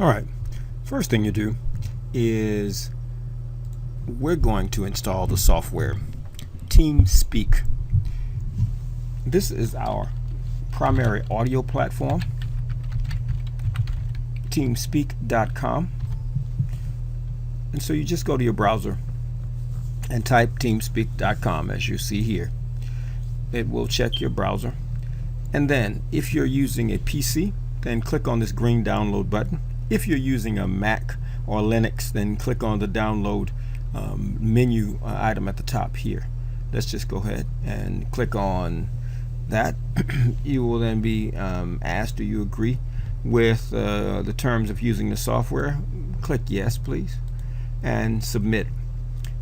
Alright, first thing you do is we're going to install the software TeamSpeak. This is our primary audio platform, teamspeak.com. And so you just go to your browser and type teamspeak.com as you see here. It will check your browser. And then if you're using a PC, then click on this green download button. If you're using a Mac or Linux, then click on the download menu item at the top here. Let's just go ahead and click on that. You will then be asked, do you agree with the terms of using the software? Click yes, please, and submit.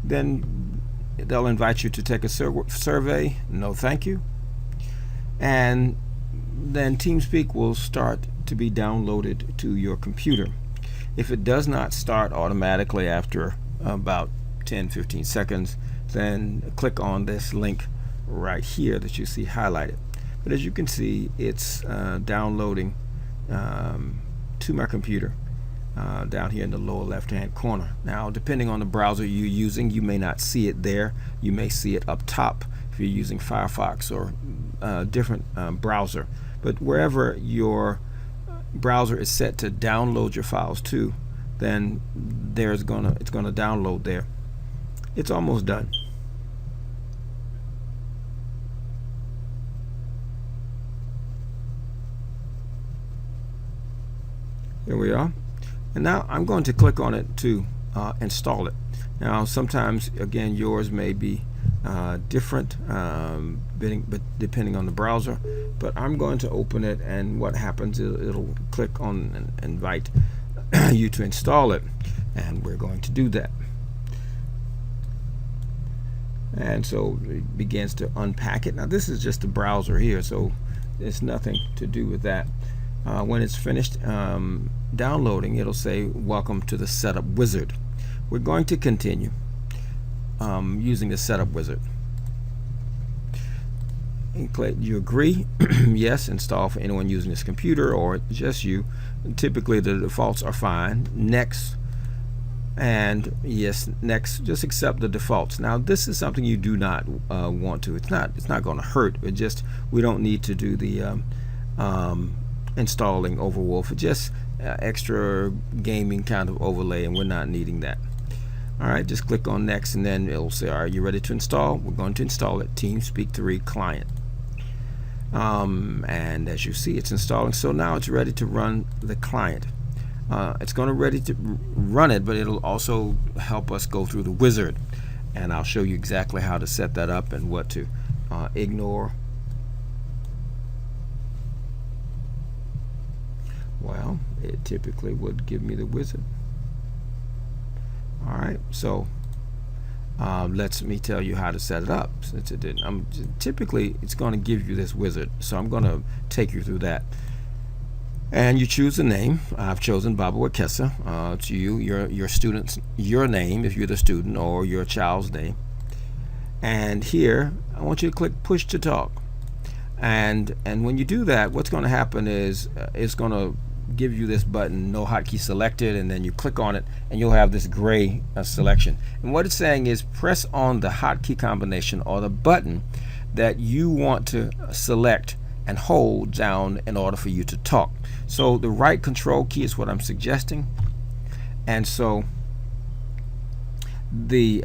Then they'll invite you to take a survey. No, thank you. And then TeamSpeak will start to be downloaded to your computer. If it does not start automatically after about 10-15 seconds, then click on this link right here that you see highlighted. But as you can see, it's downloading to my computer down here in the lower left hand corner. Now, depending on the browser you're using, you may not see it there. You may see it up top if you're using Firefox or different browser. But wherever your browser is set to download your files to, then it's gonna download there. It's almost done. Here we are. And now I'm going to click on it to install it. Now sometimes, again, yours may be different depending on the browser, but I'm going to open it, and what happens is it'll click on and invite you to install it, and we're going to do that. And so it begins to unpack it. Now this is just the browser here, so there's nothing to do with that. When it's finished downloading, it'll say welcome to the setup wizard. We're going to continue using the setup wizard. And click you agree. Yes, install for anyone using this computer or just you. Typically the defaults are fine. Next, and yes, next. Just accept the defaults. Now this is something you do not want to. It's not going to hurt. It just, we don't need to do the installing Overwolf. It's just extra gaming kind of overlay, and we're not needing that. Alright, just click on next, and then it'll say, are you ready to install? We're going to install it, TeamSpeak 3 client. And as you see, it's installing. So now it's ready to run the client. It's going to ready to run it, but it'll also help us go through the wizard, and I'll show you exactly how to set that up and what to ignore. Well, it typically would give me the wizard. Alright, so let me tell you how to set it up, since it didn't. Typically it's going to give you this wizard, so I'm going to take you through that. And you choose a name. I've chosen Baba Wekesa. To you, your student's your name if you're the student, or your child's name. And here I want you to click push to talk. And when you do that, what's going to happen is it's going to give you this button, no hotkey selected, and then you click on it and you'll have this gray selection. And what it's saying is press on the hotkey combination or the button that you want to select and hold down in order for you to talk. So the right control key is what I'm suggesting, and so the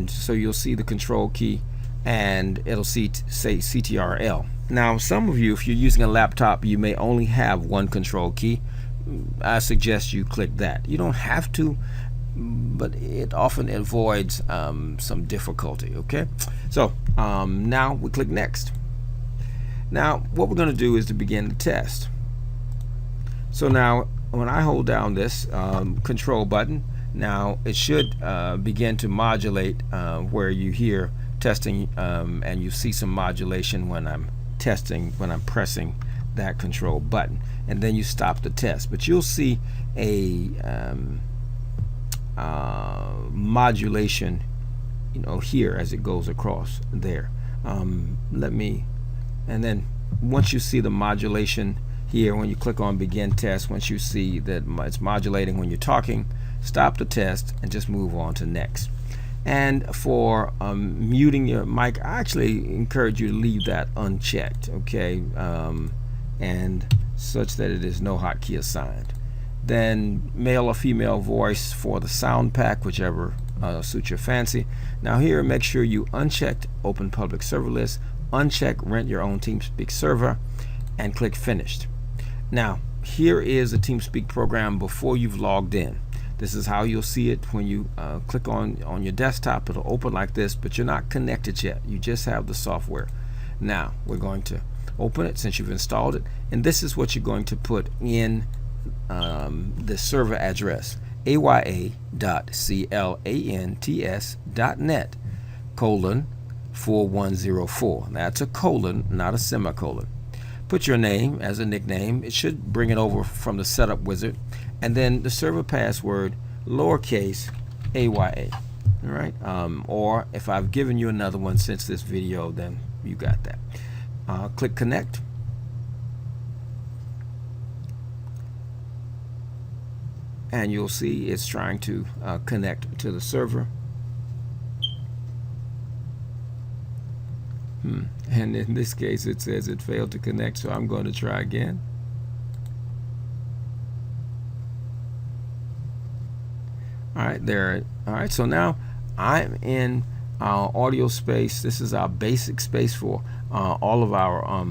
so you'll see the control key, and it'll say CTRL. Now some of you, if you're using a laptop, you may only have one control key. I suggest you click that. You don't have to, but it often avoids some difficulty. Okay, so now we click next. Now what we're going to do is to begin the test. So now when I hold down this control button, now it should begin to modulate where you hear testing, and you see some modulation when I'm testing, when I'm pressing that control button, and then you stop the test. But you'll see a modulation, here as it goes across there. And then once you see the modulation here, when you click on begin test, once you see that it's modulating when you're talking, stop the test and just move on to next. And for muting your mic, I actually encourage you to leave that unchecked, okay, and such that it is no hotkey assigned. Then male or female voice for the sound pack, whichever suits your fancy. Now here, make sure you unchecked open public server list, uncheck rent your own TeamSpeak server, and click finished. Now here is a TeamSpeak program before you've logged in. This is how you'll see it when you click on your desktop. It'll open like this, but you're not connected yet. You just have the software. Now we're going to open it since you've installed it, and this is what you're going to put in the server address: aya.clants.net:4104. That's a colon, not a semicolon. Put your name as a nickname. It should bring it over from the setup wizard, and then the server password lowercase aya. All right, or if I've given you another one since this video, then you got that. Click connect. And you'll see it's trying to connect to the server. And in this case, it says it failed to connect, so I'm going to try again. All right, there. All right, so now I'm in audio space. This is our basic space for all of our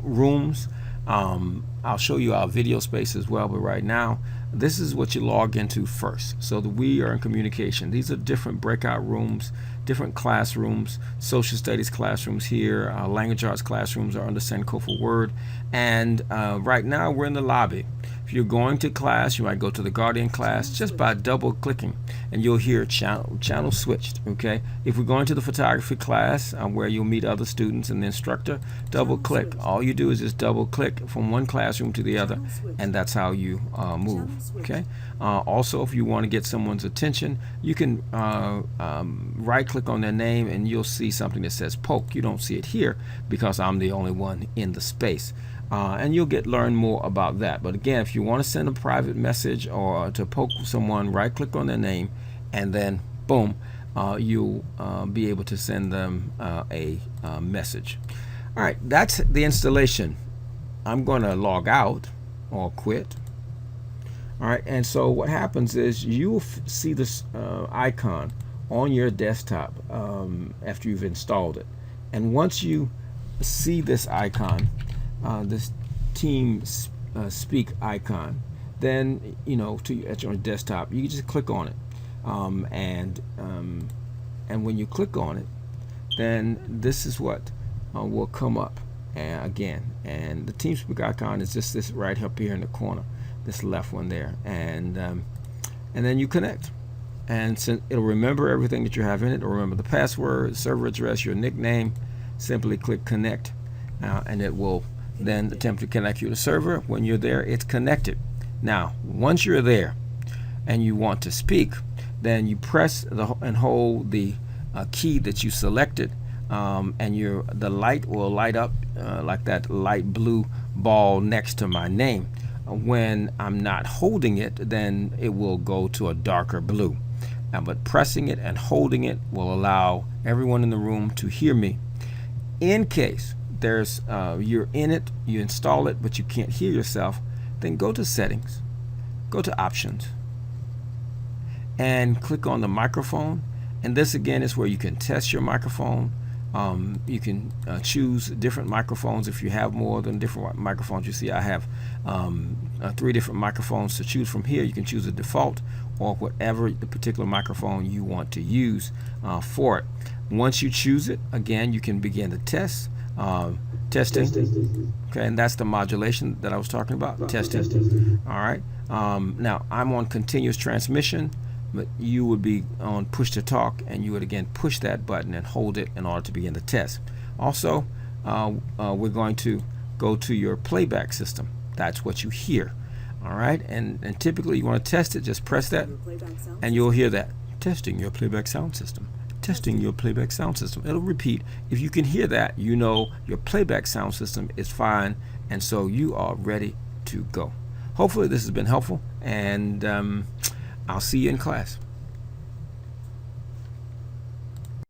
rooms. I'll show you our video space as well, but right now this is what you log into first, so that we are in communication. These are different breakout rooms, different classrooms. Social studies classrooms here, language arts classrooms are under Sankofa Word, and right now we're in the lobby. If you're going to class, you might go to the Guardian class just by double clicking, and you'll hear channel switched. Okay, if we're going to the photography class where you'll meet other students and the instructor, double click. All you do is just double click from one classroom to the other, and that's how you move. Okay, also if you want to get someone's attention, you can right click on their name and you'll see something that says poke. You don't see it here because I'm the only one in the space. And you'll learn more about that. But again, if you want to send a private message or to poke someone, right click on their name, and then boom, you'll be able to send them a message. All right, that's the installation. I'm going to log out or quit. All right, and so what happens is you'll see this icon on your desktop after you've installed it. And once you see this icon, this TeamSpeak icon, then at your desktop you can just click on it, and when you click on it, then this is what will come up again. And the TeamSpeak icon is just this right up here in the corner, this left one there, and then you connect, and it'll remember everything that you have in it. It'll remember the password, server address, your nickname. Simply click connect, and it will then attempt to connect you to the server. When you're there, it's connected. Now once you're there and you want to speak, then you press and hold the key that you selected, and the light will light up like that light blue ball next to my name. When I'm not holding it, then it will go to a darker blue, but pressing it and holding it will allow everyone in the room to hear me. In case there's you're in it, you install it, but you can't hear yourself, then go to settings, go to options, and click on the microphone. And this again is where you can test your microphone. You can choose different microphones if you have more than different microphones. You see I have 3 different microphones to choose from here. You can choose a default or whatever the particular microphone you want to use for it. Once you choose it, again, you can begin to test. Testing. Okay, and that's the modulation that I was talking about. Testing. All right. Now I'm on continuous transmission, but you would be on push to talk, and you would again push that button and hold it in order to begin the test. Also, we're going to go to your playback system. That's what you hear. All right, and typically you want to test it. Just press that, and you'll hear that testing your playback sound system. testing your playback sound system. It'll repeat. If you can hear that, you know your playback sound system is fine, and so you are ready to go. Hopefully this has been helpful, and I'll see you in class.